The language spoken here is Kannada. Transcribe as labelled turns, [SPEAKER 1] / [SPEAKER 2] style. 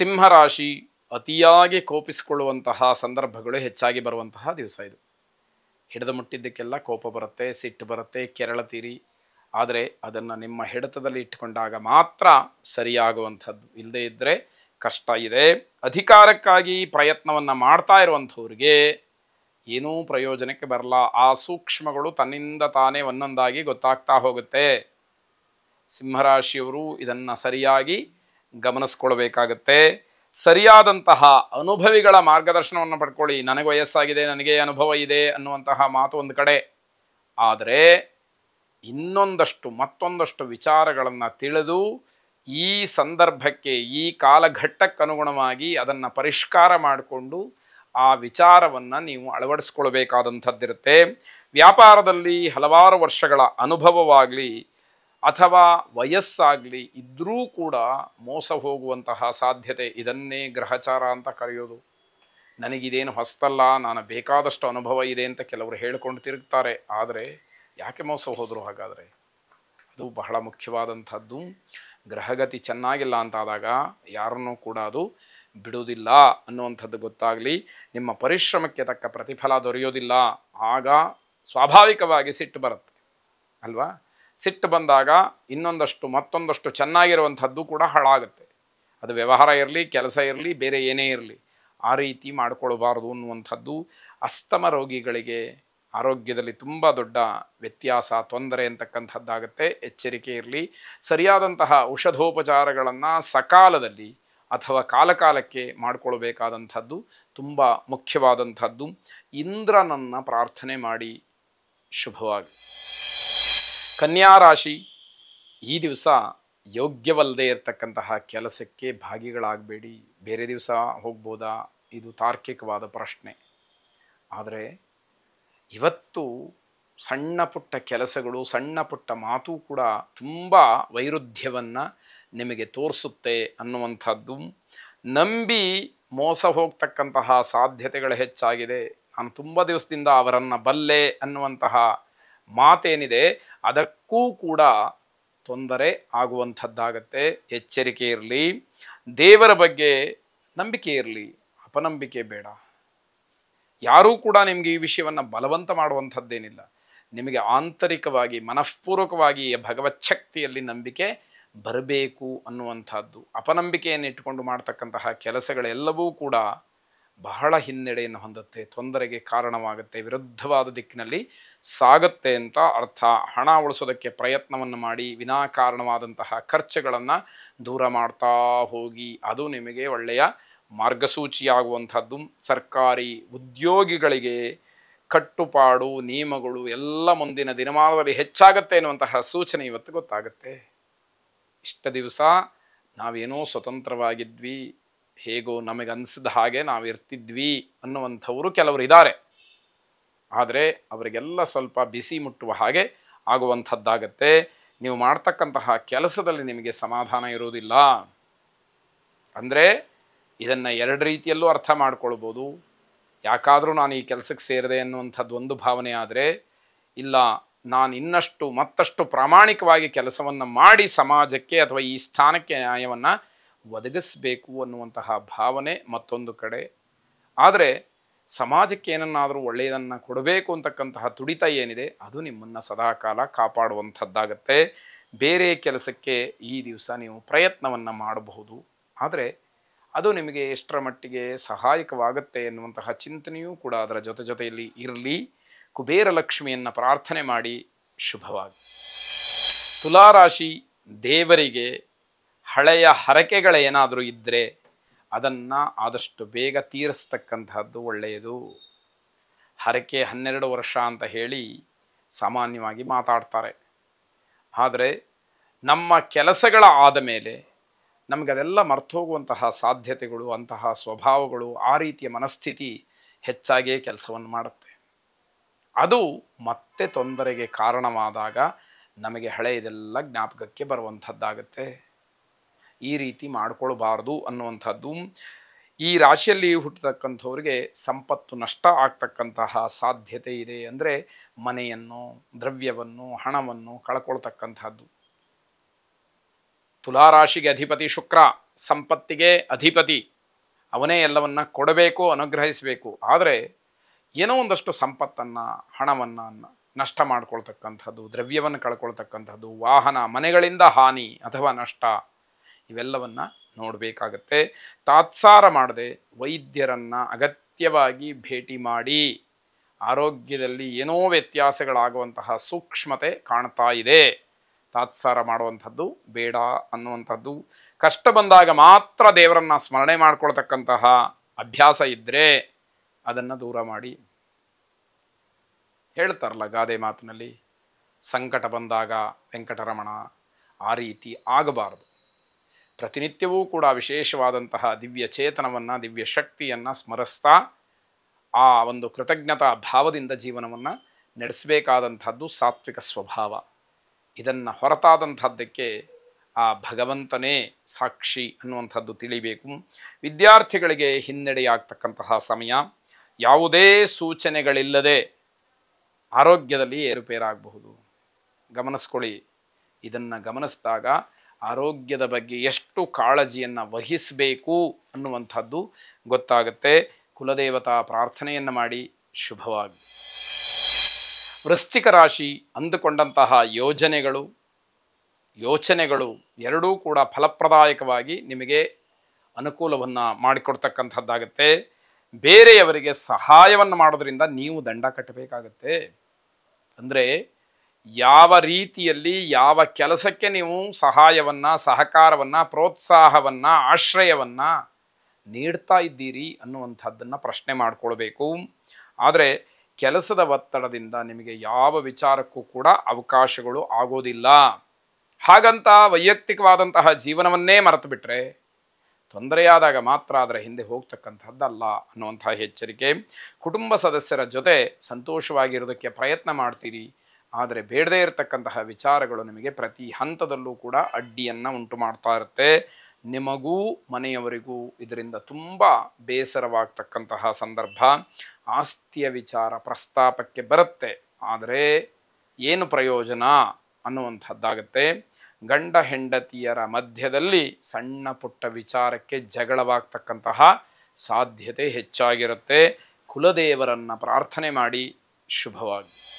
[SPEAKER 1] ಸಿಂಹರಾಶಿ ಅತಿಯಾಗಿ ಕೋಪಿಸಿಕೊಳ್ಳುವಂತಹ ಸಂದರ್ಭಗಳು ಹೆಚ್ಚಾಗಿ ಬರುವಂತಹ ದಿವಸ ಇದು. ಹಿಡಿದು ಮುಟ್ಟಿದ್ದಕ್ಕೆಲ್ಲ ಕೋಪ ಬರುತ್ತೆ, ಸಿಟ್ಟು ಬರುತ್ತೆ, ಕೆರಳತೀರಿ. ಆದರೆ ಅದನ್ನು ನಿಮ್ಮ ಹಿಡಿತದಲ್ಲಿ ಇಟ್ಟುಕೊಂಡಾಗ ಮಾತ್ರ ಸರಿಯಾಗುವಂಥದ್ದು. ಇಲ್ಲದೇ ಇದ್ದರೆ ಕಷ್ಟ ಇದೆ. ಅಧಿಕಾರಕ್ಕಾಗಿ ಪ್ರಯತ್ನವನ್ನು ಮಾಡ್ತಾ ಇರುವಂಥವ್ರಿಗೆ ಏನೂ ಪ್ರಯೋಜನಕ್ಕೆ ಬರಲ್ಲ. ಆ ಸೂಕ್ಷ್ಮಗಳು ತನ್ನಿಂದ ತಾನೇ ಒಂದೊಂದಾಗಿ ಗೊತ್ತಾಗ್ತಾ ಹೋಗುತ್ತೆ. ಸಿಂಹರಾಶಿಯವರು ಇದನ್ನು ಸರಿಯಾಗಿ ಗಮನಿಸ್ಕೊಳ್ಬೇಕಾಗತ್ತೆ. ಸರಿಯಾದಂತಹ ಅನುಭವಿಗಳ ಮಾರ್ಗದರ್ಶನವನ್ನು ಪಡ್ಕೊಳ್ಳಿ. ನನಗೆ ವಯಸ್ಸಾಗಿದೆ, ನನಗೆ ಅನುಭವ ಇದೆ ಅನ್ನುವಂತಹ ಮಾತು ಒಂದು ಕಡೆ, ಆದರೆ ಮತ್ತೊಂದಷ್ಟು ವಿಚಾರಗಳನ್ನು ತಿಳಿದು ಈ ಸಂದರ್ಭಕ್ಕೆ, ಈ ಕಾಲಘಟ್ಟಕ್ಕನುಗುಣವಾಗಿ ಅದನ್ನು ಪರಿಷ್ಕಾರ ಮಾಡಿಕೊಂಡು ಆ ವಿಚಾರವನ್ನು ನೀವು ಅಳವಡಿಸ್ಕೊಳ್ಬೇಕಾದಂಥದ್ದಿರುತ್ತೆ. ವ್ಯಾಪಾರದಲ್ಲಿ ಹಲವಾರು ವರ್ಷಗಳ ಅನುಭವವಾಗಲಿ ಅಥವಾ ವಯಸ್ಸಾಗಲಿ ಇದ್ದರೂ ಕೂಡ ಮೋಸ ಹೋಗುವಂತಹ ಸಾಧ್ಯತೆ. ಇದನ್ನೇ ಗ್ರಹಚಾರ ಅಂತ ಕರೆಯೋದು. ನನಗಿದೇನು ಹೊಸ್ತಲ್ಲ, ನಾನು ಬೇಕಾದಷ್ಟು ಅನುಭವ ಇದೆ ಅಂತ ಕೆಲವರು ಹೇಳಿಕೊಂಡು ತಿರುಗ್ತಾರೆ. ಆದರೆ ಯಾಕೆ ಮೋಸ ಹೋದರು ಹಾಗಾದರೆ? ಅದು ಬಹಳ ಮುಖ್ಯವಾದಂಥದ್ದು. ಗ್ರಹಗತಿ ಚೆನ್ನಾಗಿಲ್ಲ ಅಂತಾದಾಗ ಯಾರನ್ನೂ ಕೂಡ ಅದು ಬಿಡುವುದಿಲ್ಲ ಅನ್ನುವಂಥದ್ದು ಗೊತ್ತಾಗಲಿ. ನಿಮ್ಮ ಪರಿಶ್ರಮಕ್ಕೆ ತಕ್ಕ ಪ್ರತಿಫಲ ದೊರೆಯೋದಿಲ್ಲ. ಆಗ ಸ್ವಾಭಾವಿಕವಾಗಿ ಸಿಟ್ಟು ಬರುತ್ತೆ ಅಲ್ವಾ? ಸಿಟ್ಟು ಬಂದಾಗ ಮತ್ತೊಂದಷ್ಟು ಚೆನ್ನಾಗಿರುವಂಥದ್ದು ಕೂಡ ಹಾಳಾಗುತ್ತೆ. ಅದು ವ್ಯವಹಾರ ಇರಲಿ, ಕೆಲಸ ಇರಲಿ, ಬೇರೆ ಏನೇ ಇರಲಿ, ಆ ರೀತಿ ಮಾಡಿಕೊಳ್ಬಾರ್ದು ಅನ್ನುವಂಥದ್ದು. ಅಸ್ತಮ ರೋಗಿಗಳಿಗೆ ಆರೋಗ್ಯದಲ್ಲಿ ತುಂಬ ದೊಡ್ಡ ವ್ಯತ್ಯಾಸ, ತೊಂದರೆ ಅಂತಕ್ಕಂಥದ್ದಾಗುತ್ತೆ. ಎಚ್ಚರಿಕೆ ಇರಲಿ. ಸರಿಯಾದಂತಹ ಔಷಧೋಪಚಾರಗಳನ್ನು ಸಕಾಲದಲ್ಲಿ ಅಥವಾ ಕಾಲಕಾಲಕ್ಕೆ ಮಾಡಿಕೊಳ್ಬೇಕಾದಂಥದ್ದು ತುಂಬ ಮುಖ್ಯವಾದಂಥದ್ದು. ಇಂದ್ರನನ್ನು ಪ್ರಾರ್ಥನೆ ಮಾಡಿ. ಶುಭವಾಗಿ. ಕನ್ಯಾ ರಾಶಿ, ಈ ದಿವಸ ಯೋಗ್ಯವಲ್ಲದೆ ಇರತಕ್ಕಂತಹ ಕೆಲಸಕ್ಕೆ ಭಾಗಿಗಳಾಗಬೇಡಿ. ಬೇರೆ ದಿವಸ ಹೋಗ್ಬೋದಾ? ಇದು ತಾರ್ಕಿಕವಾದ ಪ್ರಶ್ನೆ. ಆದರೆ ಇವತ್ತು ಸಣ್ಣ ಪುಟ್ಟ ಕೆಲಸಗಳು, ಸಣ್ಣ ಪುಟ್ಟ ಮಾತು ಕೂಡ ತುಂಬ ವೈರುಧ್ಯವನ್ನು ನಿಮಗೆ ತೋರಿಸುತ್ತೆ ಅನ್ನುವಂಥದ್ದು. ನಂಬಿ ಮೋಸ ಹೋಗ್ತಕ್ಕಂತಹ ಸಾಧ್ಯತೆಗಳು ಹೆಚ್ಚಾಗಿದೆ. ನಾನು ತುಂಬ ದಿವಸದಿಂದ ಅವರನ್ನು ಬಲ್ಲೆ ಅನ್ನುವಂತಹ ಮಾತೇನಿದೆ, ಅದಕ್ಕೂ ಕೂಡ ತೊಂದರೆ ಆಗುವಂಥದ್ದಾಗತ್ತೆ. ಎಚ್ಚರಿಕೆ ಇರಲಿ. ದೇವರ ಬಗ್ಗೆ ನಂಬಿಕೆ ಇರಲಿ, ಅಪನಂಬಿಕೆ ಬೇಡ. ಯಾರೂ ಕೂಡ ನಿಮಗೆ ಈ ವಿಷಯವನ್ನು ಬಲವಂತ ಮಾಡುವಂಥದ್ದೇನಿಲ್ಲ. ನಿಮಗೆ ಆಂತರಿಕವಾಗಿ, ಮನಃಪೂರ್ವಕವಾಗಿ ಭಗವಚ್ಛಕ್ತಿಯಲ್ಲಿ ನಂಬಿಕೆ ಬರಬೇಕು ಅನ್ನುವಂಥದ್ದು. ಅಪನಂಬಿಕೆಯನ್ನು ಇಟ್ಟುಕೊಂಡು ಮಾಡ್ತಕ್ಕಂತಹ ಕೆಲಸಗಳೆಲ್ಲವೂ ಕೂಡ ಬಹಳ ಹಿನ್ನಡೆಯನ್ನು ಹೊಂದುತ್ತೆ, ತೊಂದರೆಗೆ ಕಾರಣವಾಗುತ್ತೆ, ವಿರುದ್ಧವಾದ ದಿಕ್ಕಿನಲ್ಲಿ ಸಾಗುತ್ತೆ ಅಂತ ಅರ್ಥ. ಹಣ ಉಳಿಸೋದಕ್ಕೆ ಪ್ರಯತ್ನವನ್ನು ಮಾಡಿ ವಿನಾಕಾರಣವಾದಂತಹ ಖರ್ಚುಗಳನ್ನು ದೂರ ಮಾಡ್ತಾ ಹೋಗಿ. ಅದು ನಿಮಗೆ ಒಳ್ಳೆಯ ಮಾರ್ಗಸೂಚಿಯಾಗುವಂಥದ್ದು. ಸರ್ಕಾರಿ ಉದ್ಯೋಗಿಗಳಿಗೆ ಕಟ್ಟುಪಾಡು, ನಿಯಮಗಳು ಎಲ್ಲ ಮುಂದಿನ ದಿನಮಾನದಲ್ಲಿ ಹೆಚ್ಚಾಗತ್ತೆ ಎನ್ನುವಂತಹ ಸೂಚನೆ ಇವತ್ತು ಗೊತ್ತಾಗುತ್ತೆ. ಇಷ್ಟ ದಿವಸ ನಾವೇನೋ ಸ್ವತಂತ್ರವಾಗಿದ್ವಿ, ಹೇಗೋ ನಮಗನ್ಸಿದ ಹಾಗೆ ನಾವು ಇರ್ತಿದ್ವಿ ಅನ್ನುವಂಥವರು ಕೆಲವರು ಇದ್ದಾರೆ. ಆದರೆ ಅವರಿಗೆಲ್ಲ ಸ್ವಲ್ಪ ಬಿಸಿ ಮುಟ್ಟುವ ಹಾಗೆ ಆಗುವಂಥದ್ದಾಗತ್ತೆ. ನೀವು ಮಾಡ್ತಕ್ಕಂತಹ ಕೆಲಸದಲ್ಲಿ ನಿಮಗೆ ಸಮಾಧಾನ ಇರುವುದಿಲ್ಲ. ಅಂದರೆ ಇದನ್ನು ಎರಡು ರೀತಿಯಲ್ಲೂ ಅರ್ಥ ಮಾಡ್ಕೊಳ್ಬೋದು. ಯಾಕಾದರೂ ನಾನು ಈ ಕೆಲಸಕ್ಕೆ ಸೇರಿದೆ ಅನ್ನುವಂಥದ್ದು ಒಂದು ಭಾವನೆ. ಆದರೆ ಇಲ್ಲ, ನಾನು ಮತ್ತಷ್ಟು ಪ್ರಾಮಾಣಿಕವಾಗಿ ಕೆಲಸವನ್ನು ಮಾಡಿ ಸಮಾಜಕ್ಕೆ ಅಥವಾ ಈ ಸ್ಥಾನಕ್ಕೆ ನ್ಯಾಯವನ್ನು ಒದಗಿಸಬೇಕು ಅನ್ನುವಂತಹ ಭಾವನೆ ಮತ್ತೊಂದು ಕಡೆ. ಆದರೆ ಸಮಾಜಕ್ಕೆ ಏನನ್ನಾದರೂ ಒಳ್ಳೆಯದನ್ನು ಕೊಡಬೇಕು ಅಂತಕ್ಕಂತಹ ತುಡಿತ ಏನಿದೆ, ಅದು ನಿಮ್ಮನ್ನು ಸದಾಕಾಲ ಕಾಪಾಡುವಂಥದ್ದಾಗತ್ತೆ. ಬೇರೆ ಕೆಲಸಕ್ಕೆ ಈ ದಿವಸ ನೀವು ಪ್ರಯತ್ನವನ್ನು ಮಾಡಬಹುದು. ಆದರೆ ಅದು ನಿಮಗೆ ಎಷ್ಟರ ಮಟ್ಟಿಗೆ ಸಹಾಯಕವಾಗುತ್ತೆ ಎನ್ನುವಂತಹ ಚಿಂತನೆಯೂ ಕೂಡ ಅದರ ಜೊತೆಯಲ್ಲಿ ಇರಲಿ. ಕುಬೇರ ಲಕ್ಷ್ಮಿಯನ್ನು ಪ್ರಾರ್ಥನೆ ಮಾಡಿ. ಶುಭವಾಗಿ. ತುಲಾರಾಶಿ, ದೇವರಿಗೆ ಹಳೆಯ ಹರಕೆಗಳೇನಾದರೂ ಇದ್ದರೆ ಅದನ್ನು ಆದಷ್ಟು ಬೇಗ ತೀರಿಸ್ತಕ್ಕಂತಹದ್ದು ಒಳ್ಳೆಯದು. ಹರಕೆ 12 ವರ್ಷ ಅಂತ ಹೇಳಿ ಸಾಮಾನ್ಯವಾಗಿ ಮಾತಾಡ್ತಾರೆ. ಆದರೆ ನಮ್ಮ ಕೆಲಸಗಳ ಆದ ಮೇಲೆ ನಮಗದೆಲ್ಲ ಮರ್ತೋಗುವಂತಹ ಸಾಧ್ಯತೆಗಳು, ಅಂತಹ ಸ್ವಭಾವಗಳು, ಆ ರೀತಿಯ ಮನಸ್ಥಿತಿ ಹೆಚ್ಚಾಗಿಯೇ ಕೆಲಸವನ್ನು ಮಾಡುತ್ತೆ. ಅದು ಮತ್ತೆ ತೊಂದರೆಗೆ ಕಾರಣವಾದಾಗ ನಮಗೆ ಹಳೆಯದೆಲ್ಲ ಜ್ಞಾಪಕಕ್ಕೆ ಬರುವಂಥದ್ದಾಗತ್ತೆ. ಈ ರೀತಿ ಮಾಡಿಕೊಳ್ಬಾರ್ದು ಅನ್ನುವಂಥದ್ದು. ಈ ರಾಶಿಯಲ್ಲಿ ಹುಟ್ಟತಕ್ಕಂಥವ್ರಿಗೆ ಸಂಪತ್ತು ನಷ್ಟ ಆಗ್ತಕ್ಕಂತಹ ಸಾಧ್ಯತೆ ಇದೆ. ಅಂದರೆ ಮನೆಯನ್ನು, ದ್ರವ್ಯವನ್ನು, ಹಣವನ್ನು ಕಳ್ಕೊಳ್ತಕ್ಕಂಥದ್ದು. ತುಲಾರಾಶಿಗೆ ಅಧಿಪತಿ ಶುಕ್ರ ಸಂಪತ್ತಿಗೆ ಅಧಿಪತಿ, ಅವನೇ ಎಲ್ಲವನ್ನ ಕೊಡಬೇಕು, ಅನುಗ್ರಹಿಸಬೇಕು. ಆದರೆ ಏನೋ ಒಂದಷ್ಟು ಸಂಪತ್ತನ್ನು, ಹಣವನ್ನು ನಷ್ಟ ಮಾಡ್ಕೊಳ್ತಕ್ಕಂಥದ್ದು, ದ್ರವ್ಯವನ್ನು ಕಳ್ಕೊಳ್ತಕ್ಕಂಥದ್ದು, ವಾಹನ ಮನೆಗಳಿಂದ ಹಾನಿ ಅಥವಾ ನಷ್ಟ, ಇವೆಲ್ಲವನ್ನು ನೋಡಬೇಕಾಗತ್ತೆ. ತಾತ್ಸಾರ ಮಾಡದೆ ವೈದ್ಯರನ್ನು ಅಗತ್ಯವಾಗಿ ಭೇಟಿ ಮಾಡಿ. ಆರೋಗ್ಯದಲ್ಲಿ ಏನೋ ವ್ಯತ್ಯಾಸಗಳಾಗುವಂತಹ ಸೂಕ್ಷ್ಮತೆ ಕಾಣ್ತಾ ಇದೆ. ತಾತ್ಸಾರ ಮಾಡುವಂಥದ್ದು ಬೇಡ ಅನ್ನುವಂಥದ್ದು. ಕಷ್ಟ ಬಂದಾಗ ಮಾತ್ರ ದೇವರನ್ನು ಸ್ಮರಣೆ ಮಾಡ್ಕೊಳ್ತಕ್ಕಂತಹ ಅಭ್ಯಾಸ ಇದ್ದರೆ ಅದನ್ನು ದೂರ ಮಾಡಿ. ಹೇಳ್ತಾರಲ್ಲ ಗಾದೆ ಮಾತಿನಲ್ಲಿ, ಸಂಕಟ ಬಂದಾಗ ವೆಂಕಟರಮಣ, ಆ ರೀತಿ ಆಗಬಾರದು. ಪ್ರತಿನಿತ್ಯವೂ ಕೂಡ ವಿಶೇಷವಾದಂತಹ ದಿವ್ಯ ಚೇತನವನ್ನು, ದಿವ್ಯ ಶಕ್ತಿಯನ್ನು ಸ್ಮರಿಸ್ತಾ ಆ ಒಂದು ಕೃತಜ್ಞತಾ ಭಾವದಿಂದ ಜೀವನವನ್ನು ನಡೆಸಬೇಕಾದಂಥದ್ದು ಸಾತ್ವಿಕ ಸ್ವಭಾವ. ಇದನ್ನು ಹೊರತಾದಂಥದ್ದಕ್ಕೆ ಆ ಭಗವಂತನೇ ಸಾಕ್ಷಿ ಅನ್ನುವಂಥದ್ದು ತಿಳಿಬೇಕು. ವಿದ್ಯಾರ್ಥಿಗಳಿಗೆ ಹಿನ್ನಡೆಯಾಗ್ತಕ್ಕಂತಹ ಸಮಯ. ಯಾವುದೇ ಸೂಚನೆಗಳಿಲ್ಲದೆ ಆರೋಗ್ಯದಲ್ಲಿ ಏರುಪೇರಾಗಬಹುದು. ಗಮನಿಸ್ಕೊಳ್ಳಿ. ಇದನ್ನು ಗಮನಿಸಿದಾಗ ಆರೋಗ್ಯದ ಬಗ್ಗೆ ಎಷ್ಟು ಕಾಳಜಿಯನ್ನು ವಹಿಸಬೇಕು ಅನ್ನುವಂಥದ್ದು ಗೊತ್ತಾಗುತ್ತೆ. ಕುಲದೇವತಾ ಪ್ರಾರ್ಥನೆಯನ್ನು ಮಾಡಿ. ಶುಭವಾಗಿ. ವೃಶ್ಚಿಕ ರಾಶಿ ಅಂದುಕೊಂಡಂತಹ ಯೋಚನೆಗಳು ಎರಡೂ ಕೂಡ ಫಲಪ್ರದಾಯಕವಾಗಿ ನಿಮಗೆ ಅನುಕೂಲವನ್ನು ಮಾಡಿಕೊಡ್ತಕ್ಕಂಥದ್ದಾಗತ್ತೆ. ಬೇರೆಯವರಿಗೆ ಸಹಾಯವನ್ನು ಮಾಡೋದ್ರಿಂದ ನೀವು ದಂಡ ಕಟ್ಟಬೇಕಾಗತ್ತೆ. ಅಂದರೆ ಯಾವ ರೀತಿಯಲ್ಲಿ ಯಾವ ಕೆಲಸಕ್ಕೆ ನೀವು ಸಹಾಯವನ್ನು, ಸಹಕಾರವನ್ನು, ಪ್ರೋತ್ಸಾಹವನ್ನು, ಆಶ್ರಯವನ್ನು ನೀಡ್ತಾ ಇದ್ದೀರಿ ಅನ್ನುವಂಥದ್ದನ್ನು ಪ್ರಶ್ನೆ ಮಾಡಿಕೊಳ್ಬೇಕು. ಆದರೆ ಕೆಲಸದ ಒತ್ತಡದಿಂದ ನಿಮಗೆ ಯಾವ ವಿಚಾರಕ್ಕೂ ಕೂಡ ಅವಕಾಶಗಳು ಆಗೋದಿಲ್ಲ. ಹಾಗಂತ ವೈಯಕ್ತಿಕವಾದಂತಹ ಜೀವನವನ್ನೇ ಮರೆತು ಬಿಟ್ಟರೆ ತೊಂದರೆಯಾದಾಗ ಮಾತ್ರ ಅದರ ಹಿಂದೆ ಹೋಗ್ತಕ್ಕಂಥದ್ದಲ್ಲ ಅನ್ನುವಂತಹ ಎಚ್ಚರಿಕೆ. ಕುಟುಂಬ ಸದಸ್ಯರ ಜೊತೆ ಸಂತೋಷವಾಗಿರೋದಕ್ಕೆ ಪ್ರಯತ್ನ ಮಾಡ್ತೀರಿ. ಆದರೆ ಬೇಡದೇ ಇರತಕ್ಕಂತಹ ವಿಚಾರಗಳು ನಿಮಗೆ ಪ್ರತಿ ಹಂತದಲ್ಲೂ ಕೂಡ ಅಡ್ಡಿಯನ್ನು ಉಂಟು ಮಾಡ್ತಾ ಇರುತ್ತೆ. ನಿಮಗೂ ಮನೆಯವರಿಗೂ ಇದರಿಂದ ತುಂಬ ಬೇಸರವಾಗ್ತಕ್ಕಂತಹ ಸಂದರ್ಭ. ಆಸ್ತಿಯ ವಿಚಾರ ಪ್ರಸ್ತಾಪಕ್ಕೆ ಬರುತ್ತೆ. ಆದರೆ ಏನು ಪ್ರಯೋಜನ ಅನ್ನುವಂಥದ್ದಾಗತ್ತೆ. ಗಂಡ ಹೆಂಡತಿಯರ ಮಧ್ಯದಲ್ಲಿ ಸಣ್ಣ ಪುಟ್ಟ ವಿಚಾರಕ್ಕೆ ಜಗಳವಾಗ್ತಕ್ಕಂತಹ ಸಾಧ್ಯತೆ ಹೆಚ್ಚಾಗಿರುತ್ತೆ. ಕುಲದೇವರನ್ನು ಪ್ರಾರ್ಥನೆ ಮಾಡಿ. ಶುಭವಾಗಿ.